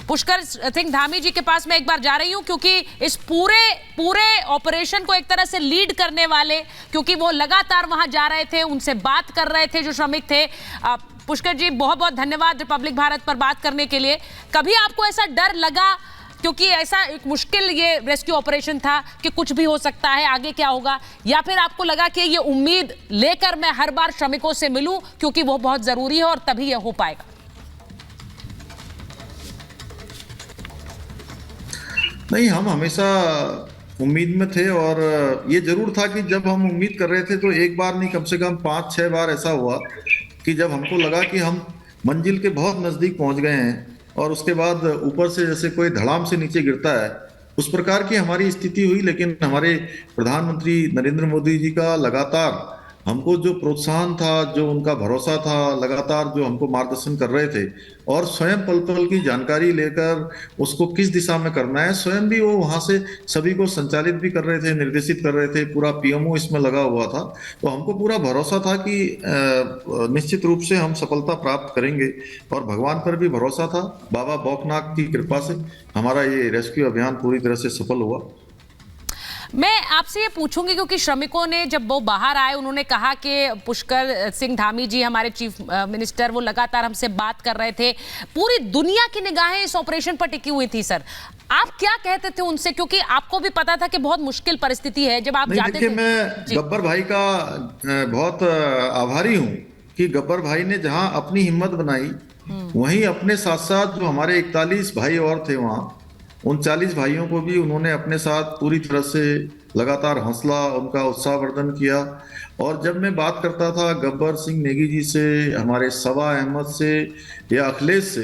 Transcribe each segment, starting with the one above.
पुष्कर सिंह धामी जी के पास मैं एक बार जा रही हूं, क्योंकि इस पूरे ऑपरेशन को एक तरह से लीड करने वाले, क्योंकि वो लगातार वहां जा रहे थे, उनसे बात कर रहे थे जो श्रमिक थे। पुष्कर जी, बहुत बहुत धन्यवाद रिपब्लिक भारत पर बात करने के लिए। कभी आपको ऐसा डर लगा, क्योंकि ऐसा एक मुश्किल ये रेस्क्यू ऑपरेशन था, कि कुछ भी हो सकता है, आगे क्या होगा, या फिर आपको लगा कि ये उम्मीद लेकर मैं हर बार श्रमिकों से मिलूं क्योंकि वो बहुत जरूरी है और तभी ये हो पाएगा? नहीं, हम हमेशा उम्मीद में थे और ये जरूर था कि जब हम उम्मीद कर रहे थे तो एक बार नहीं, कम से कम 5-6 बार ऐसा हुआ कि जब हमको लगा कि हम मंजिल के बहुत नजदीक पहुंच गए हैं और उसके बाद ऊपर से जैसे कोई धड़ाम से नीचे गिरता है, उस प्रकार की हमारी स्थिति हुई। लेकिन हमारे प्रधानमंत्री नरेंद्र मोदी जी का लगातार हमको जो प्रोत्साहन था, जो उनका भरोसा था, लगातार जो हमको मार्गदर्शन कर रहे थे और स्वयं पल पल की जानकारी लेकर उसको किस दिशा में करना है, स्वयं भी वो वहां से सभी को संचालित भी कर रहे थे, निर्देशित कर रहे थे। पूरा पीएमओ इसमें लगा हुआ था, तो हमको पूरा भरोसा था कि निश्चित रूप से हम सफलता प्राप्त करेंगे और भगवान पर भी भरोसा था। बाबा बौखनाथ की कृपा से हमारा ये रेस्क्यू अभियान पूरी तरह से सफल हुआ। मैं आपसे ये पूछूंगी, क्योंकि श्रमिकों ने जब वो बाहर आए, उन्होंने कहा कि पुष्कर सिंह धामी जी हमारे चीफ मिनिस्टर, वो लगातार हमसे बात कर रहे थे। पूरी दुनिया की निगाहें इस ऑपरेशन पर टिकी हुई थी। सर, आप क्या कहते थे उनसे, क्योंकि आपको भी पता था कि बहुत मुश्किल परिस्थिति है जब आप जाते थे? मैं गब्बर भाई का बहुत आभारी हूँ कि गब्बर भाई ने जहां अपनी हिम्मत बनाई, वहीं अपने साथ साथ जो हमारे 41 भाई और थे वहां, उन 40 भाइयों को भी उन्होंने अपने साथ पूरी तरह से लगातार हौसला, उनका उत्साहवर्धन किया। और जब मैं बात करता था गब्बर सिंह नेगी जी से, हमारे सबा अहमद से या अखिलेश से,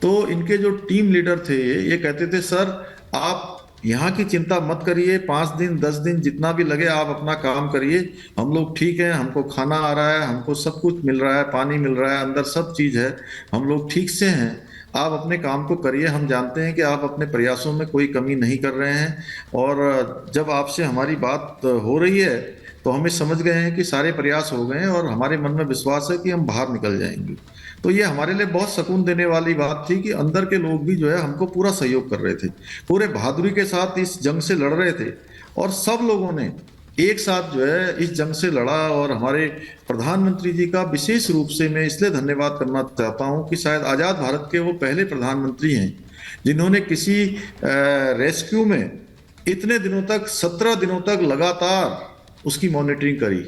तो इनके जो टीम लीडर थे ये कहते थे, सर आप यहाँ की चिंता मत करिए, 5 दिन 10 दिन जितना भी लगे आप अपना काम करिए, हम लोग ठीक हैं, हमको खाना आ रहा है, हमको सब कुछ मिल रहा है, पानी मिल रहा है, अंदर सब चीज़ है, हम लोग ठीक से हैं, आप अपने काम को करिए। हम जानते हैं कि आप अपने प्रयासों में कोई कमी नहीं कर रहे हैं और जब आपसे हमारी बात हो रही है तो हमें समझ गए हैं कि सारे प्रयास हो गए हैं और हमारे मन में विश्वास है कि हम बाहर निकल जाएंगे। तो ये हमारे लिए बहुत सुकून देने वाली बात थी कि अंदर के लोग भी जो है हमको पूरा सहयोग कर रहे थे, पूरे बहादुरी के साथ इस जंग से लड़ रहे थे और सब लोगों ने एक साथ जो है इस जंग से लड़ा। और हमारे प्रधानमंत्री जी का विशेष रूप से मैं इसलिए धन्यवाद करना चाहता हूं कि शायद आज़ाद भारत के वो पहले प्रधानमंत्री हैं जिन्होंने किसी रेस्क्यू में इतने दिनों तक, 17 दिनों तक लगातार उसकी मॉनिटरिंग करी।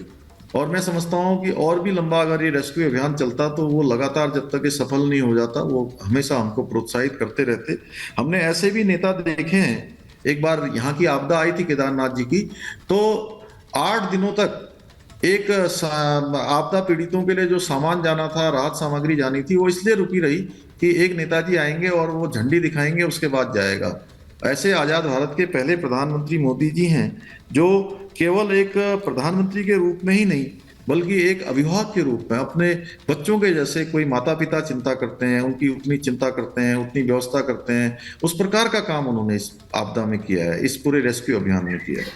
और मैं समझता हूं कि और भी लंबा अगर ये रेस्क्यू अभियान चलता तो वो लगातार जब तक ये सफल नहीं हो जाता, वो हमेशा हमको प्रोत्साहित करते रहते। हमने ऐसे भी नेता देखे हैं, एक बार यहाँ की आपदा आई थी केदारनाथ जी की, तो 8 दिनों तक एक आपदा पीड़ितों के लिए जो सामान जाना था, राहत सामग्री जानी थी, वो इसलिए रुकी रही कि एक नेताजी आएंगे और वो झंडी दिखाएंगे, उसके बाद जाएगा। ऐसे आज़ाद भारत के पहले प्रधानमंत्री मोदी जी हैं जो केवल एक प्रधानमंत्री के रूप में ही नहीं बल्कि एक अभिभावक के रूप में अपने बच्चों के जैसे, कोई माता पिता चिंता करते हैं, उनकी उतनी चिंता करते हैं, उतनी व्यवस्था करते हैं, उस प्रकार का काम उन्होंने इस आपदा में किया है, इस पूरे रेस्क्यू अभियान में किया है।